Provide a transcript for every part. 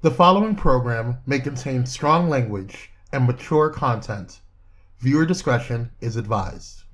The following program may contain strong language and mature content. Viewer discretion is advised.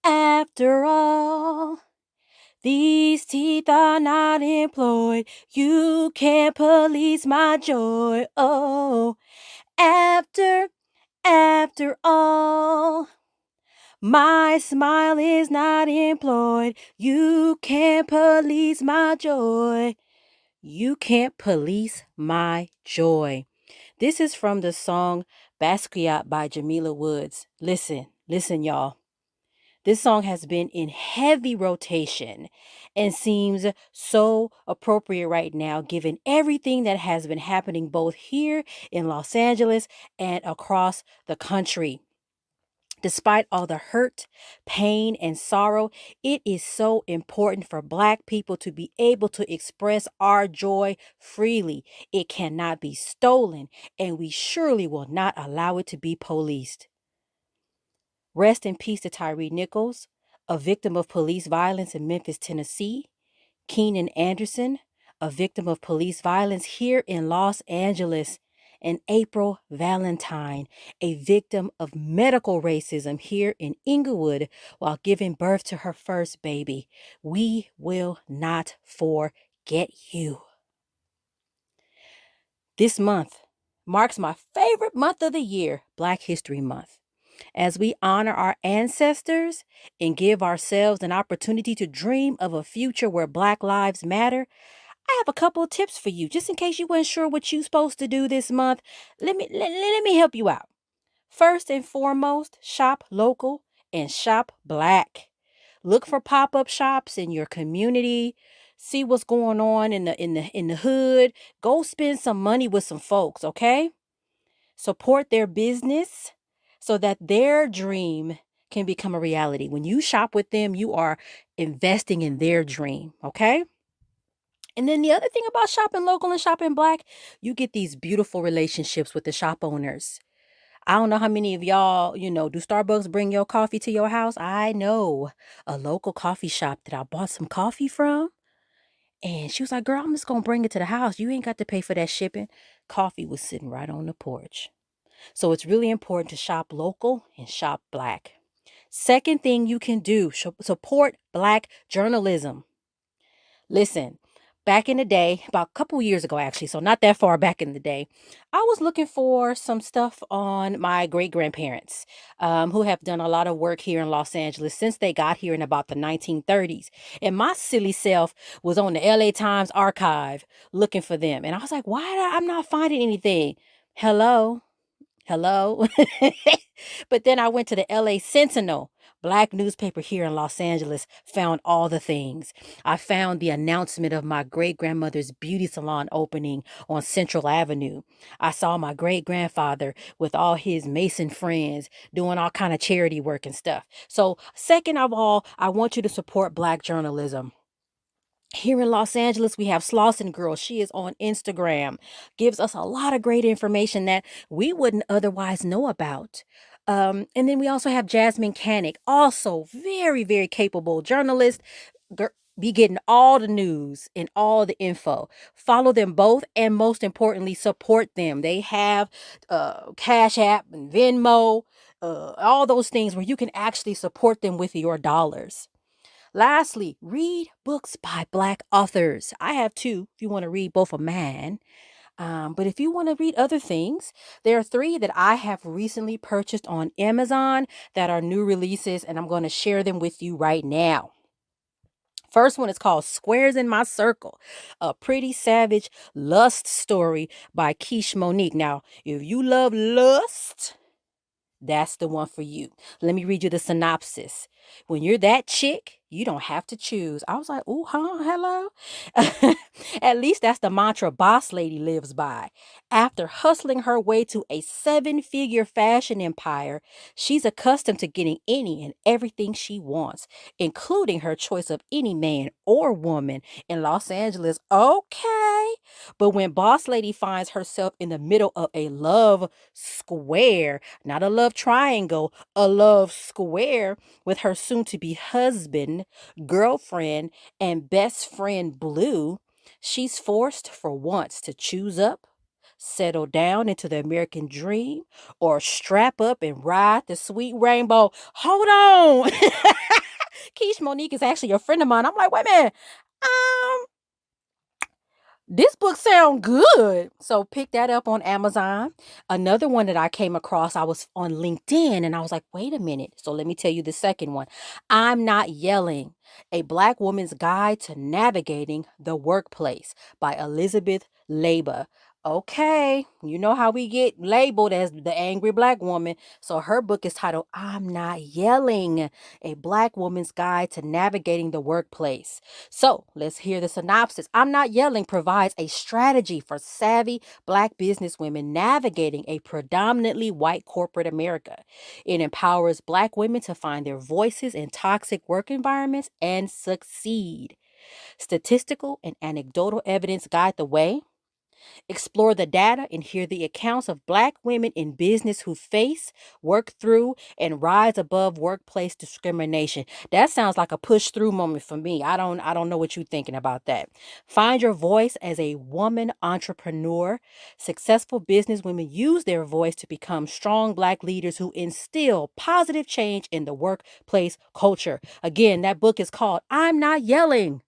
After all, these teeth are not employed. You can't police my joy. Oh, after all, my smile is not employed. You can't police my joy. You can't police my joy. This is from the song Basquiat by Jamila Woods. Listen, y'all. This song has been in heavy rotation and seems so appropriate right now, given everything that has been happening both here in Los Angeles and across the country. Despite all the hurt, pain, and sorrow, it is so important for Black people to be able to express our joy freely. It cannot be stolen, and we surely will not allow it to be policed. Rest in peace to Tyree Nichols, a victim of police violence in Memphis, Tennessee. Keenan Anderson, a victim of police violence here in Los Angeles. And April Valentine, a victim of medical racism here in Inglewood while giving birth to her first baby. We will not forget you. This month marks my favorite month of the year, Black History Month. As we honor our ancestors and give ourselves an opportunity to dream of a future where Black lives matter, I have a couple of tips for you, just in case you weren't sure what you're supposed to do this month. Let me help you out. First and foremost, shop local and shop Black. Look for pop-up shops in your community. See what's going on in the hood. Go spend some money with some folks, okay? Support their business so that their dream can become a reality. When you shop with them, you are investing in their dream, okay? And then the other thing about shopping local and shopping Black, you get these beautiful relationships with the shop owners. I don't know how many of y'all, do Starbucks bring your coffee to your house? I know a local coffee shop that I bought some coffee from. And she was like, girl, I'm just going to bring it to the house. You ain't got to pay for that shipping. Coffee was sitting right on the porch. So it's really important to shop local and shop Black. Second thing you can do, support Black journalism. Listen, back in the day, about a couple years ago, actually, so not that far back in the day, I was looking for some stuff on my great grandparents who have done a lot of work here in Los Angeles since they got here in about the 1930s. And my silly self was on the LA Times archive looking for them. And I was like, I'm not finding anything? Hello? But then I went to the LA Sentinel, Black newspaper here in Los Angeles found all the things. I found the announcement of my great grandmother's beauty salon opening on Central Avenue. I saw my great grandfather with all his Mason friends doing all kind of charity work and stuff. So, second of all, I want you to support Black journalism. Here in Los Angeles, we have Slauson Girl. She is on Instagram, gives us a lot of great information that we wouldn't otherwise know about. And then we also have Jasmine Canick, also very, very capable journalist. Be getting all the news and all the info. Follow them both, and most importantly, support them. They have Cash App and Venmo, all those things where you can actually support them with your dollars. Lastly, read books by Black authors. I have two if you want to read both of mine. But if you want to read other things, there are three that I have recently purchased on Amazon that are new releases, and I'm going to share them with you right now. First one is called Squares in My Circle, a pretty savage lust story by Keish Monique. Now, if you love lust, that's the one for you. Let me read you the synopsis. When you're that chick, you don't have to choose. I was like, ooh, huh, hello. At least that's the mantra Boss Lady lives by. After hustling her way to a 7-figure fashion empire, she's accustomed to getting any and everything she wants, including her choice of any man or woman in Los Angeles. Okay. But when Boss Lady finds herself in the middle of a love square, not a love triangle, a love square with her soon to be husband, girlfriend, and best friend Blue, she's forced for once to choose up, settle down into the American dream, or strap up and ride the sweet rainbow. Hold on. Keish Monique is actually a friend of mine. I'm like, wait a minute. This book sound good. So pick that up on Amazon. Another one that I came across, I was on LinkedIn and I was like, wait a minute. So let me tell you the second one. I'm Not Yelling, a Black Woman's Guide to Navigating the Workplace by Elizabeth Leba. Okay, you know how we get labeled as the angry Black woman. So her book is titled I'm Not Yelling, a Black Woman's Guide to Navigating the Workplace. So let's hear the synopsis. I'm Not Yelling provides a strategy for savvy Black businesswomen navigating a predominantly white corporate America. It empowers Black women to find their voices in toxic work environments and succeed. Statistical and anecdotal evidence guide the way. Explore the data and hear the accounts of Black women in business who face, work through, and rise above workplace discrimination. That sounds like a push through moment for me. I don't know what you're thinking about that. Find your voice as a woman entrepreneur. Successful businesswomen use their voice to become strong Black leaders who instill positive change in the workplace culture. Again, that book is called I'm Not Yelling,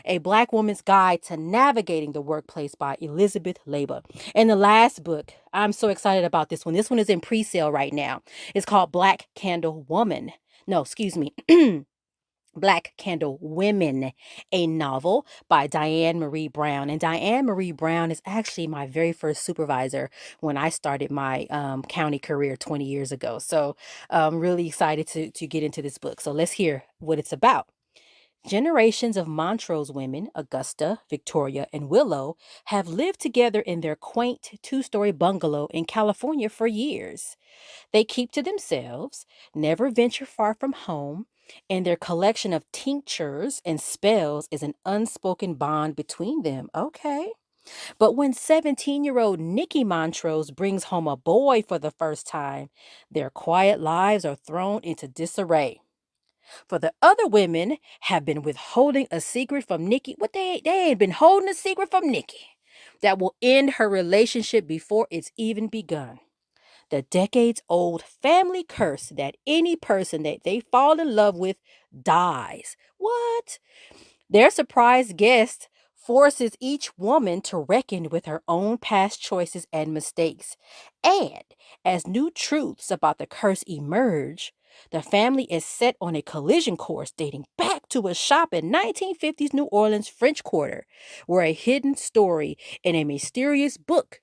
a Black Woman's Guide to Navigating the Workplace by Elizabeth Leba. And the last book, I'm so excited about this one. This one is in pre-sale right now. It's called Black Candle Woman. No, excuse me. Black Candle Women, a novel by Diane Marie Brown. And Diane Marie Brown is actually my very first supervisor when I started my county career 20 years ago. So I'm really excited to get into this book. So let's hear what it's about. Generations of Montrose women, Augusta, Victoria, and Willow, have lived together in their quaint 2-story bungalow in California for years. They keep to themselves, never venture far from home, and their collection of tinctures and spells is an unspoken bond between them. Okay. But when 17-year-old Nikki Montrose brings home a boy for the first time, their quiet lives are thrown into disarray. For the other women have been withholding a secret from Nikki. What they ain't been holding a secret from Nikki that will end her relationship before it's even begun. The decades-old family curse that any person that they fall in love with dies. What? Their surprise guest forces each woman to reckon with her own past choices and mistakes. And as new truths about the curse emerge, the family is set on a collision course dating back to a shop in 1950s New Orleans French Quarter, where a hidden story in a mysterious book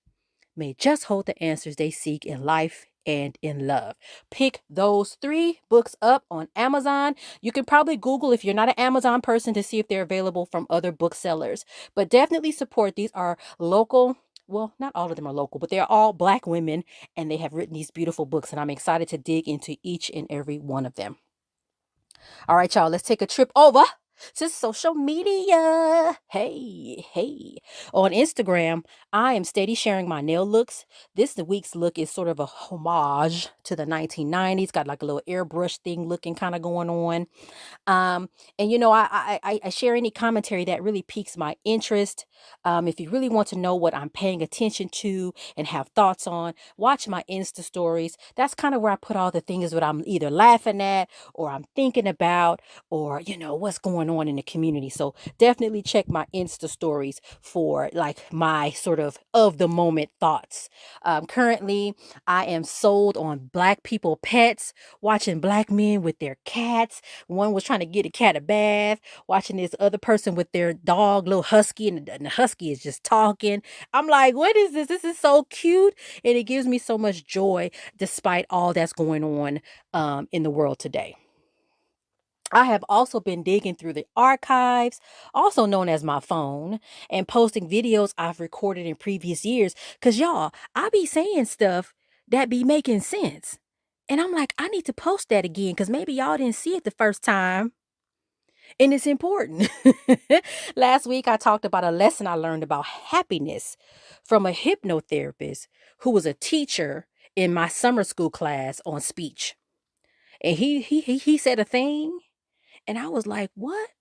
may just hold the answers they seek in life and in love. Pick those 3 books up on Amazon. You can probably Google if you're not an Amazon person to see if they're available from other booksellers. But definitely support. These are local. Well, not all of them are local, but they're all Black women, and they have written these beautiful books, and I'm excited to dig into each and every one of them. All right, y'all, let's take a trip over to social media. Hey. On Instagram, I am steady sharing my nail looks. This week's look is sort of a homage to the 1990s. Got like a little airbrush thing looking kind of going on. Um, and I share any commentary that really piques my interest. If you really want to know what I'm paying attention to and have thoughts on, watch my Insta stories. That's kind of where I put all the things that I'm either laughing at or I'm thinking about, or what's going on in the community. So definitely check my Insta stories for like my sort of the moment thoughts. Currently, I am sold on Black people pets, watching Black men with their cats. One was trying to get a cat a bath, watching this other person with their dog, little husky, and the husky is just talking. I'm like, what is this? This is so cute. And it gives me so much joy despite all that's going on in the world today. I have also been digging through the archives, also known as my phone, and posting videos I've recorded in previous years. Because, y'all, I be saying stuff that be making sense. And I'm like, I need to post that again because maybe y'all didn't see it the first time. And it's important. Last week, I talked about a lesson I learned about happiness from a hypnotherapist who was a teacher in my summer school class on speech. And he said a thing, and I was like, what?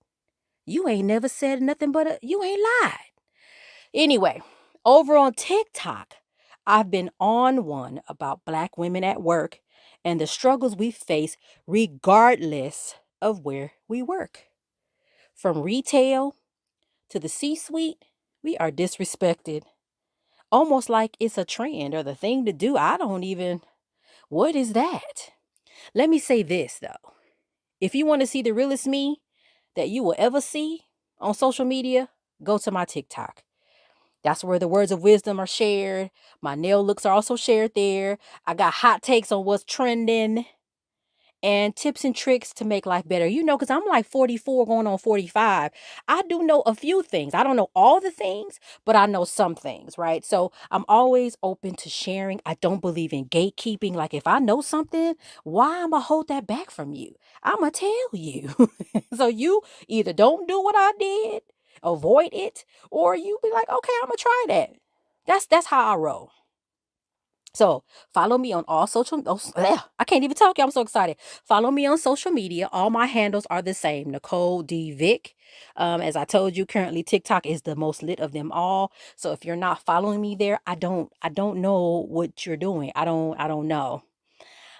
You ain't never said nothing but you ain't lied. Anyway, over on TikTok, I've been on one about Black women at work and the struggles we face regardless of where we work. From retail to the C-suite, we are disrespected. Almost like it's a trend or the thing to do. What is that? Let me say this though. If you want to see the realest me that you will ever see on social media, go to my TikTok. That's where the words of wisdom are shared. My nail looks are also shared there. I got hot takes on what's trending and tips and tricks to make life better. Because I'm like 44 going on 45. I do know a few things. I don't know all the things, but I know some things, right? So I'm always open to sharing. I don't believe in gatekeeping. Like if I know something, why am I hold that back from you? I'm going to tell you. So you either don't do what I did, avoid it, or you be like, okay, I'm going to try that. That's how I roll. So follow me on all social. I can't even talk. I'm so excited. Follow me on social media. All my handles are the same. Nicole D Vick. As I told you, currently TikTok is the most lit of them all. So if you're not following me there, I don't know what you're doing. I don't know.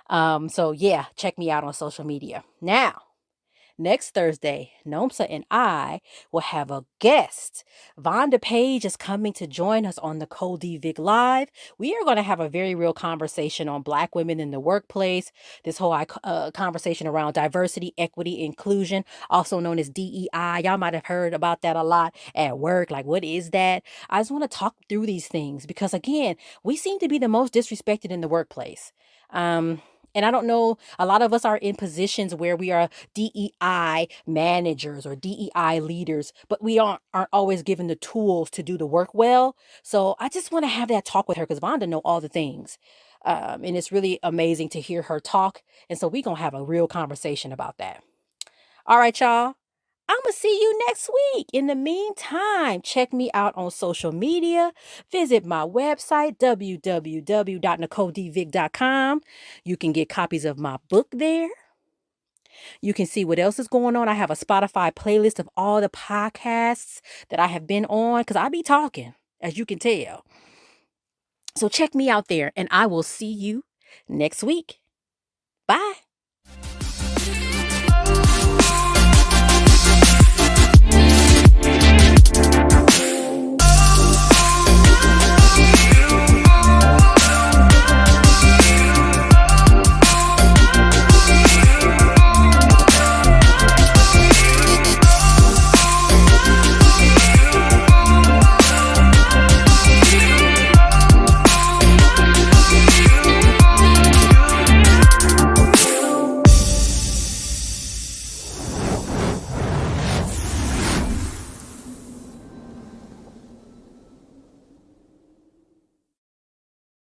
So yeah, check me out on social media. Now, next Thursday, Nomsa and I will have a guest. Vonda Page is coming to join us on the Nicole D. Vick Live. We are going to have a very real conversation on Black women in the workplace. This whole conversation around diversity, equity, inclusion, also known as DEI. Y'all might have heard about that a lot at work. Like, what is that? I just want to talk through these things because, again, we seem to be the most disrespected in the workplace. And I don't know, a lot of us are in positions where we are DEI managers or DEI leaders, but we aren't always given the tools to do the work well. So I just want to have that talk with her because Vonda know all the things. And it's really amazing to hear her talk. And so we're going to have a real conversation about that. All right, y'all. I'm going to see you next week. In the meantime, check me out on social media. Visit my website, www.nicoledvick.com. You can get copies of my book there. You can see what else is going on. I have a Spotify playlist of all the podcasts that I have been on because I be talking, as you can tell. So check me out there, and I will see you next week. Bye.